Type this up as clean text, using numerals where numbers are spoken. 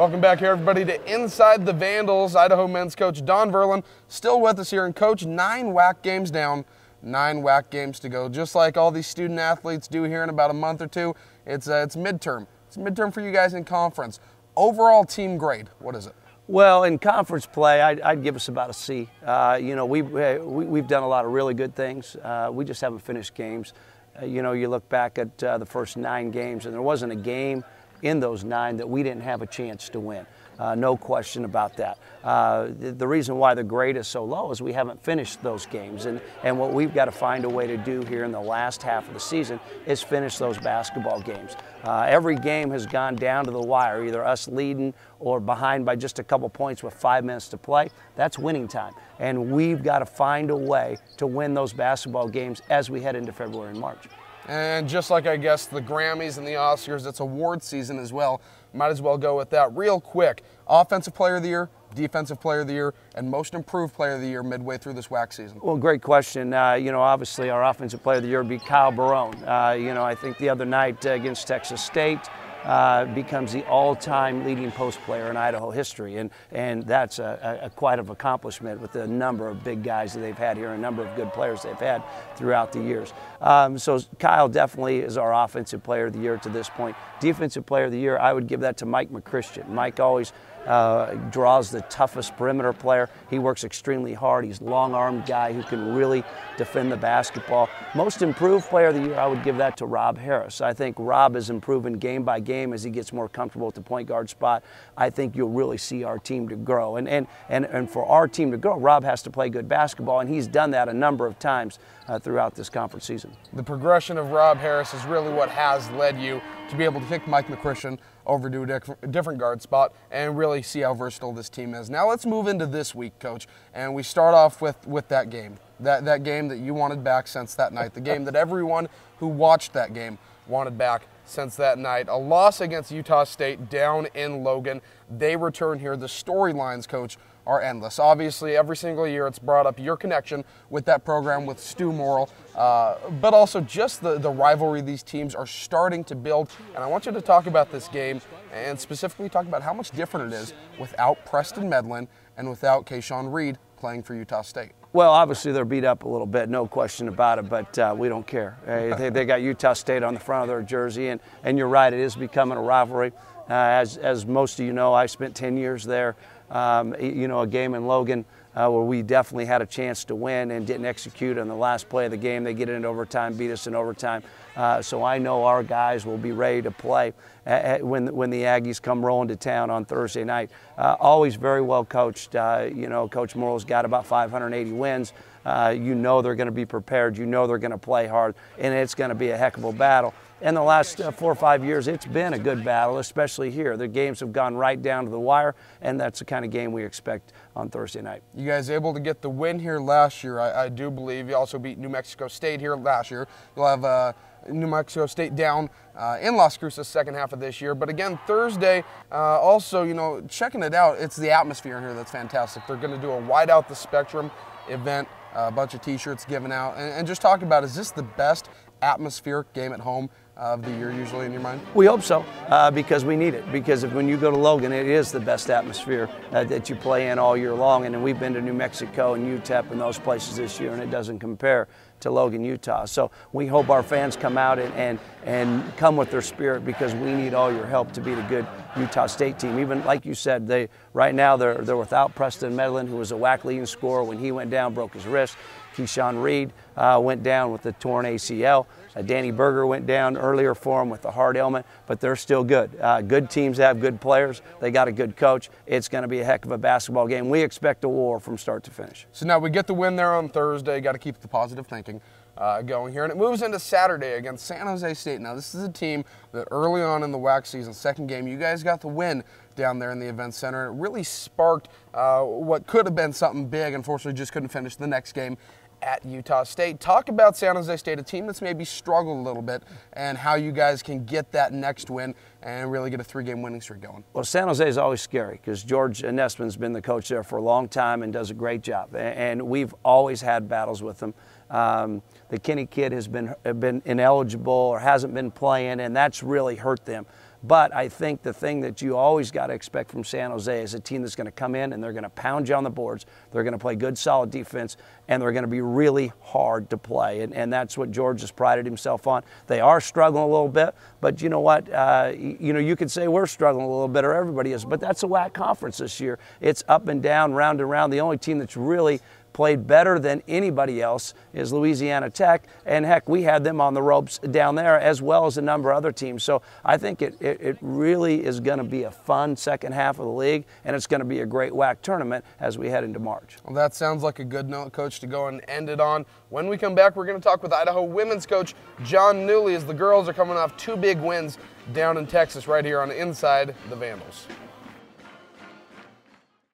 Welcome back here, everybody, to Inside the Vandals. Idaho men's coach Don Verlin still with us here. And coach, 9 WAC games down, 9 WAC games to go. Just like all these student athletes do here in about a month or two, it's midterm. It's midterm for you guys in conference. Overall team grade, what is it? Well, in conference play, I'd give us about a C. We've done a lot of really good things. We just haven't finished games. You look back at the first 9 games, and there wasn't a game in those 9 that we didn't have a chance to win. No question about that. The reason why the grade is so low is we haven't finished those games. And what we've got to find a way to do here in the last half of the season is finish those basketball games. Every game has gone down to the wire, either us leading or behind by just a couple points with 5 minutes to play. That's winning time. And we've got to find a way to win those basketball games as we head into February and March. And just like I guess the Grammys and the Oscars, it's award season as well. Might as well go with that real quick. Offensive Player of the Year, Defensive Player of the Year, and Most Improved Player of the Year midway through this WAC season. Well, great question. Obviously our Offensive Player of the Year would be Kyle Barone. I think the other night against Texas State, becomes the all-time leading post player in Idaho history, and that's quite an accomplishment with the number of big guys that they've had here, a number of good players they've had throughout the years. So Kyle definitely is our Offensive Player of the Year to this point. Defensive Player of the Year, I would give that to Mike McChristian. Mike always draws the toughest perimeter player. He works extremely hard. He's a long-armed guy who can really defend the basketball. Most Improved Player of the Year, I would give that to Rob Harris. I think Rob is improving game by game as he gets more comfortable at the point guard spot. I think you'll really see our team to grow. And for our team to grow, Rob has to play good basketball, and he's done that a number of times throughout this conference season. The progression of Rob Harris is really what has led you to be able to kick Mike McChristian over to a different guard spot and really see how versatile this team is. Now let's move into this week, Coach, and we start off with that game. That game that you wanted back since that night, the game that everyone who watched that game wanted back since that night. A loss against Utah State down in Logan. They return here. The storylines, Coach, are endless. Obviously, every single year it's brought up your connection with that program, with Stu Morrill, but also just the rivalry these teams are starting to build. And I want you to talk about this game and specifically talk about how much different it is without Preston Medlin and without Kayshawn Reed playing for Utah State. Well, obviously they're beat up a little bit, no question about it, but we don't care. They got Utah State on the front of their jersey, and you're right, it is becoming a rivalry. As most of you know, I spent 10 years there. A game in Logan where we definitely had a chance to win and didn't execute on the last play of the game. They get it into overtime, beat us in overtime. So I know our guys will be ready to play when the Aggies come rolling to town on Thursday night. Always very well coached. Coach Morrill's got about 580 wins. They're going to be prepared. They're going to play hard, and it's going to be a heck of a battle. In the last 4 or 5 years, it's been a good battle, especially here. The games have gone right down to the wire, and that's the kind of game we expect on Thursday night. You guys able to get the win here last year, I do believe. You also beat New Mexico State here last year. You'll have New Mexico State down in Las Cruces second half of this year. But again, Thursday, also, checking it out, it's the atmosphere in here that's fantastic. They're going to do a wide out the spectrum event, a bunch of T-shirts given out, and just talk about, is this the best atmospheric game at home of the year usually in your mind? We hope so, because we need it. Because when you go to Logan, it is the best atmosphere that you play in all year long. And we've been to New Mexico and UTEP and those places this year, and it doesn't compare to Logan, Utah. So we hope our fans come out and come with their spirit, because we need all your help to beat a good Utah State team. Even like you said, right now they're without Preston Medlin, who was a WAC leading scorer. When he went down, broke his wrist. Kayshawn Reed went down with the torn ACL. Danny Berger went down earlier for him with the heart ailment, but they're still good. Good teams have good players. They got a good coach. It's going to be a heck of a basketball game. We expect a war from start to finish. So now we get the win there on Thursday. Got to keep the positive thinking going here. And it moves into Saturday against San Jose State. Now, this is a team that early on in the WAC season, second game, you guys got the win down there in the event center. It really sparked what could have been something big. Unfortunately, just couldn't finish the next game at Utah State. Talk about San Jose State, a team that's maybe struggled a little bit, and how you guys can get that next win and really get a 3-game winning streak going. Well, San Jose is always scary because George Nessman's been the coach there for a long time and does a great job, and we've always had battles with them. The Kinney kid has been ineligible or hasn't been playing, and that's really hurt them. But I think the thing that you always got to expect from San Jose is a team that's going to come in and they're going to pound you on the boards. They're going to play good, solid defense, and they're going to be really hard to play. And that's what George has prided himself on. They are struggling a little bit, but you know what? You could say we're struggling a little bit, or everybody is, but that's a WAC conference this year. It's up and down, round and round. The only team that's really played better than anybody else is Louisiana Tech, and heck, we had them on the ropes down there as well as a number of other teams. So I think it really is going to be a fun second half of the league, and it's going to be a great WAC tournament as we head into March. Well, that sounds like a good note, Coach, to go and end it on. When we come back, we're going to talk with Idaho women's coach John Newley as the girls are coming off 2 big wins down in Texas right here on Inside the Vandals.